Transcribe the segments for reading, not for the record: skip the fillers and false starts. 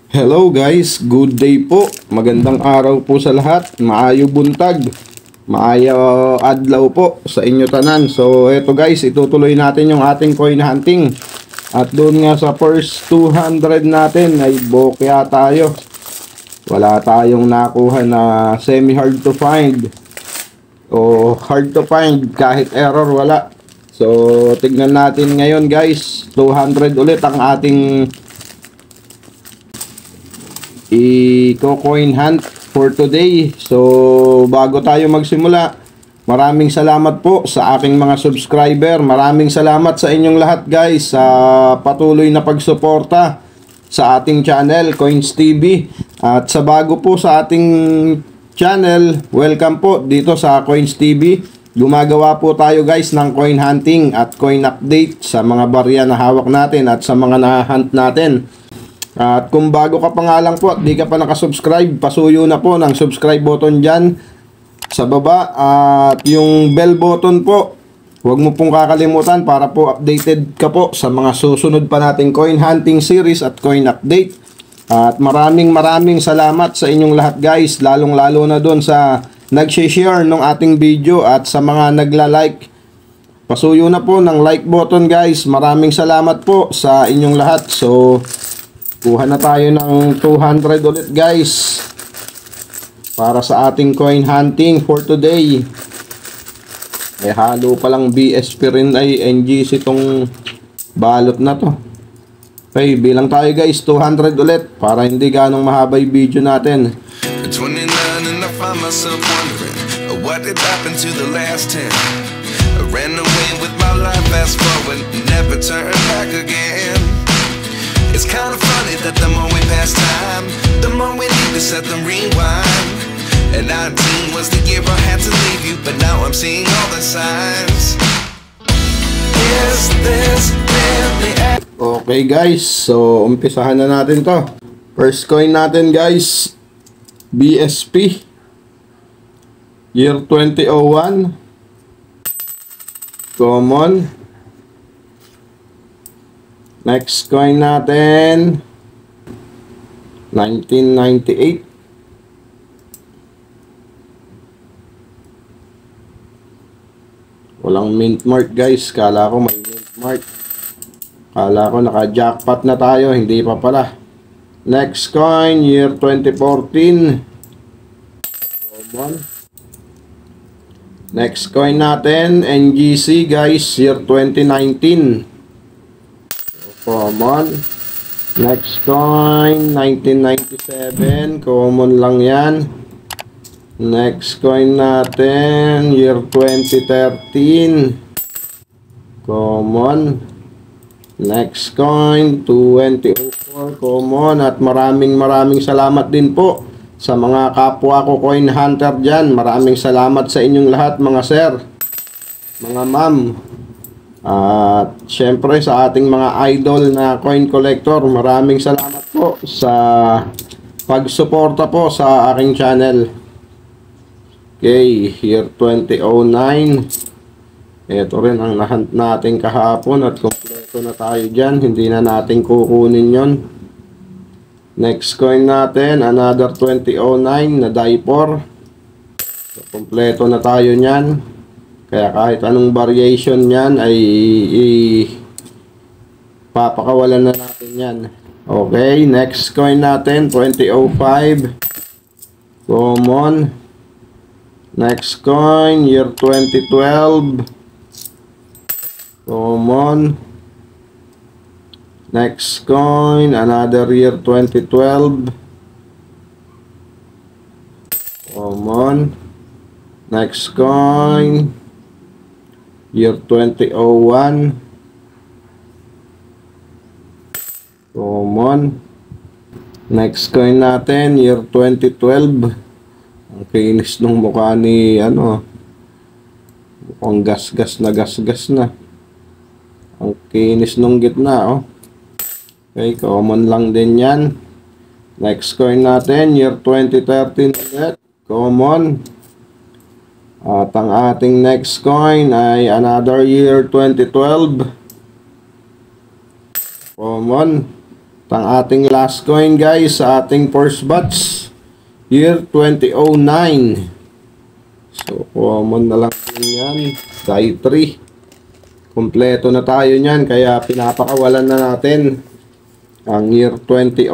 Hello guys, good day po. Magandang araw po sa lahat. Maayo buntag. Maayo adlaw po sa inyo tanan. So eto guys, itutuloy natin yung ating coin hunting. At doon nga sa first 200 natin ay bokya tayo. Wala tayong nakuha na semi hard to find o hard to find, kahit error wala. So tignan natin ngayon guys, 200 ulit ang ating i-coin hunt for today. So bago tayo magsimula, maraming salamat po sa aking mga subscriber. Maraming salamat sa inyong lahat guys sa patuloy na pagsuporta sa ating channel Coins TV. At sa bago po sa ating channel, welcome po dito sa Coins TV. Gumagawa po tayo guys ng coin hunting at coin update sa mga barya na hawak natin at sa mga na-hunt natin. At kung bago ka pa nga lang po at di ka pa nakasubscribe, pasuyo na po ng subscribe button dyan sa baba. At yung bell button po, huwag mo pong kakalimutan para po updated ka po sa mga susunod pa nating coin hunting series at coin update. At maraming salamat sa inyong lahat guys, lalong lalo na doon sa nag-share ng ating video at sa mga nagla-like. Pasuyo na po ng like button guys. Maraming salamat po sa inyong lahat. So kuha na tayo ng 200 ulit guys para sa ating coin hunting for today. May halo palang BSP rin ay NGC tong balot na to. Okay, bilang tayo guys, 200 ulit para hindi ganong mahaba yung video natin. 29 and I find myself wondering what did happen to the last 10. I ran away with my life, fast forward, never turn back again. It's kind of funny that the more we pass time, the more we need to set the rewind. And 19 was the year I had to leave you, but now I'm seeing all the signs. Is this really Okay guys, so umpisahan na natin to. First coin natin guys, BSP year 2001 common. Next coin natin 1998 walang mint mark guys. Kala ko may mint mark, kala ko naka-jackpot na tayo, hindi pa pala. Next coin year 2014 common. Next coin natin NGC guys, year 2019 common. Next coin 1997 common lang yan. Next coin natin year 2013 common. Next coin 2004 common. At maraming salamat din po sa mga kapwa ko coin hunter dyan. Maraming salamat sa inyong lahat mga sir, mga ma'am. At syempre sa ating mga idol na coin collector, maraming salamat po sa pagsuporta po sa aking channel. Okay, year 2009. Ito rin ang nahunt natin kahapon at kompleto na tayo dyan. Hindi na natin kukunin yon. Next coin natin, another 2009 na diaper. So, kompleto na tayo nyan. Kaya kahit anong variation yan ay papakawalan na natin yan. Okay, next coin natin 2005 common. Next coin year 2012 common. Next coin another year 2012 common. Next coin year 2001 common. Next coin natin year 2012. Ang kinis nung mukha ni mukhang gas na. Ang kinis nung gitna Okay, common lang din yan. Next coin natin year 2013 ulit common. At ang ating next coin ay another year 2012 common. Ang ating last coin guys sa ating first batch, year 2009. So common na lang yan, die 3. Kompleto na tayo nyan, kaya pinapakawalan na natin ang year 2009,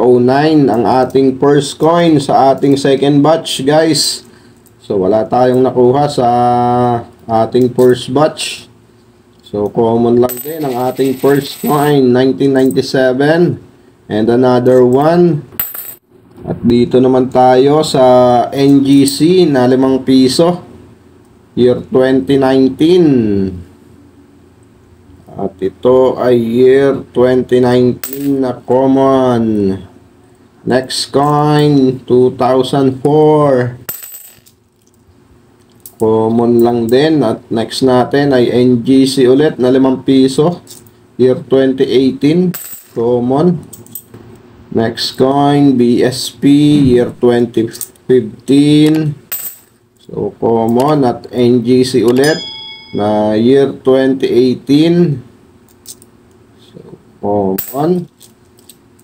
ang ating first coin sa ating second batch guys. So wala tayong nakuha sa ating first batch. So common lang din ang ating first coin, 1997. And another one. At dito naman tayo sa NGC na 5 piso, year 2019. At ito ay year 2019 na common. Next coin, 2004. Common lang din. At next natin ay NGC ulit na 5 piso, year 2018. Common. Next coin, BSP, year 2015. So, common. At NGC ulit na year 2018. So, common.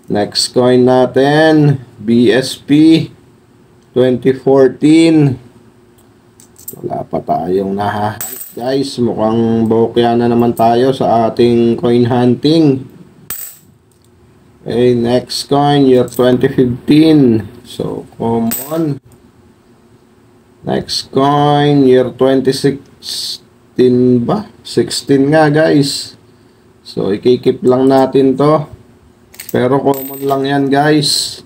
Next coin natin, BSP, 2014. Wala pa tayong nahahanap guys. Mukhang bokya na naman tayo sa ating coin hunting. Okay, next coin, year 2015. So, common. Next coin, year 2016 ba? 16 nga guys. So, ikikip lang natin to. Pero common lang yan guys.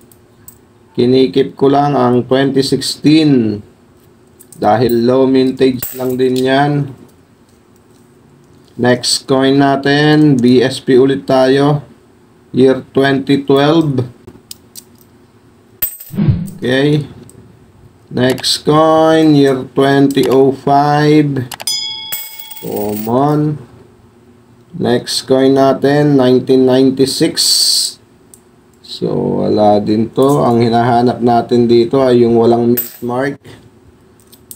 Kinikip ko lang ang 2016. Dahil low mintage lang din yan. Next coin natin, BSP ulit tayo. Year 2012. Okay. Next coin, year 2005. Common. Next coin natin, 1996. So, wala din to. Ang hinahanap natin dito ay yung walang mint mark.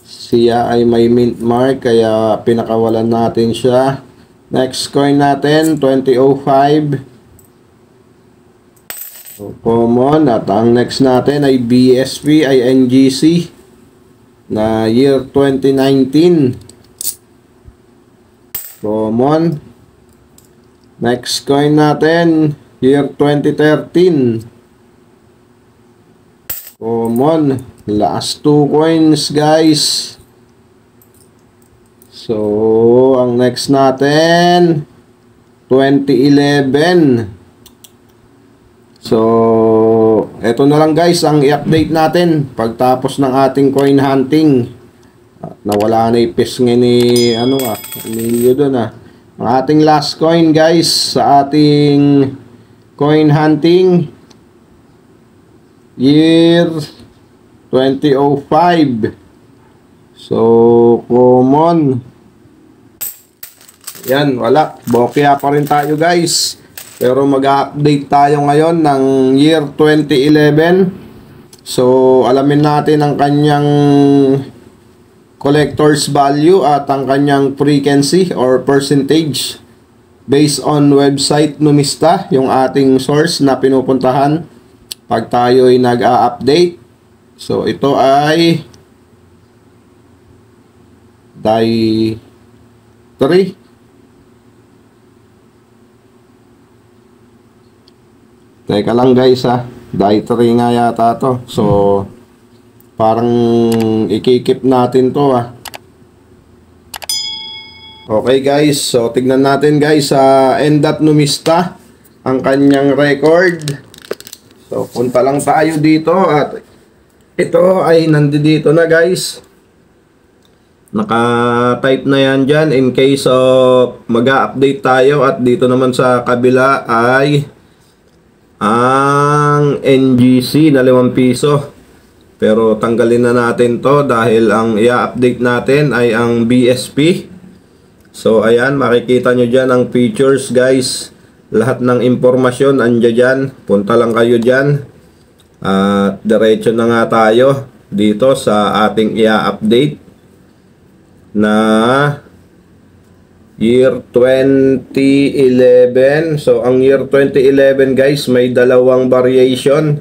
Siya ay may mint mark, kaya pinakawalan natin siya. Next coin natin, 2005. So, common. At ang next natin ay BSP, ay NGC na year 2019. Common. Next coin natin, year 2013. Common. Last 2 coins guys. So, ang next natin, 2011. So, eto na lang guys ang i-update natin pagtapos ng ating coin hunting. At nawala na ipisngi ni Emilio doon Ang ating last coin guys sa ating coin hunting, year 2005. So, common. Yan, wala. Bokya pa rin tayo guys. Pero mag-update tayo ngayon ng year 2011. So, alamin natin ang kanyang collector's value at ang kanyang frequency or percentage based on website Numista, yung ating source na pinupuntahan pag tayo ay nag-a-update. So, ito ay die 3. Teka lang guys die 3 nga yata to. So, parang ikikip natin to Okay guys, so tignan natin guys sa Numista ang kanyang record. So, punta lang tayo dito at ito ay nandito na guys. Naka-type na yan dyan in case of mag-a-update tayo. At dito naman sa kabila ay ang NGC na 5 piso. Pero tanggalin na natin to dahil ang i-update natin ay ang BSP. So ayan, makikita nyo dyan ang features guys. Lahat ng impormasyon andyan dyan. Punta lang kayo dyan. At diretso na nga tayo dito sa ating i-update na Year 2011. So, ang year 2011 guys, may dalawang variation.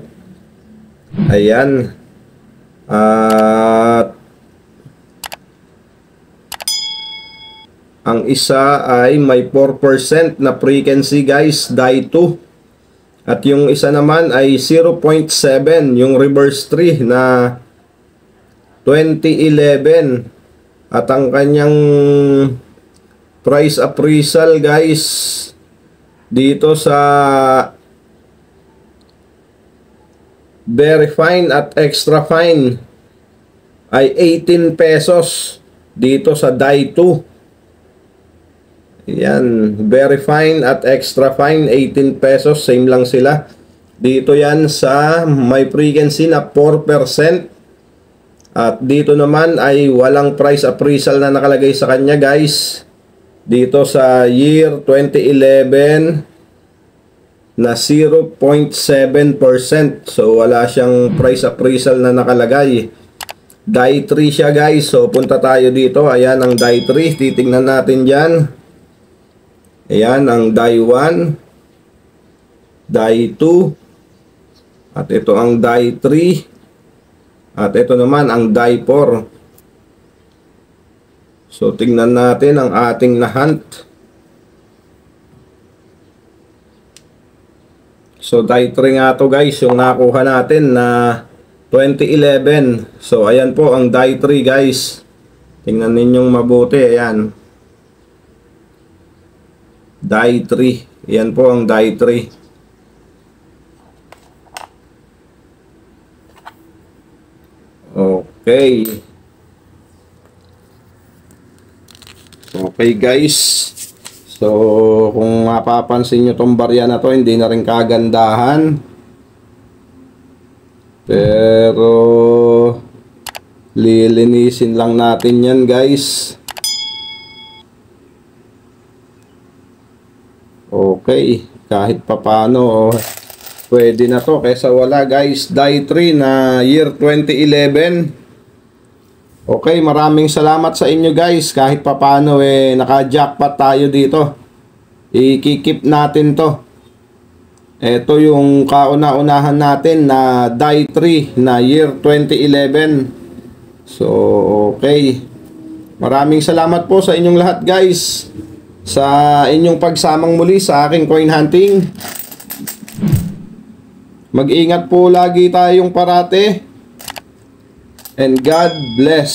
Ayan. At ang isa ay may 4% na frequency guys, die 2. At yung isa naman ay 0.7, yung reverse 3 na 2011. At ang kanyang price appraisal guys dito sa very fine at extra fine ay 18 pesos dito sa die 2. Yan, very fine at extra fine 18 pesos, same lang sila. Dito yan sa may frequency na 4%. At dito naman ay walang price appraisal na nakalagay sa kanya guys. Dito sa year 2011 na 0.7%. So wala siyang price appraisal na nakalagay. Die 3 siya guys. So punta tayo dito. Ayan ang die 3. Titingnan natin dyan. Ayan ang die 1, die 2, at ito ang die 3, at ito naman ang die 4. So tingnan natin ang ating na-hunt. So die 3 nga to guys, yung nakuha natin na 2011. So ayan po ang die 3 guys. Tingnan ninyong mabuti, ayan. Die 3. Yan po ang die 3. Okay. Okay guys. So, kung mapapansin nyo tong barya na to, hindi na rin kagandahan. Pero, lilinisin lang natin yan guys. Okay, kahit papano pwede na to kaysa wala guys. Die 3 na year 2011. Okay, maraming salamat sa inyo guys. Kahit papano naka-jackpot tayo dito. I-keep natin to. Ito yung kauna-unahan natin na die 3 na year 2011. So, okay. Maraming salamat po sa inyong lahat guys, sa inyong pagsamang muli sa aking coin hunting. Mag-ingat po lagi tayong parate. And God bless.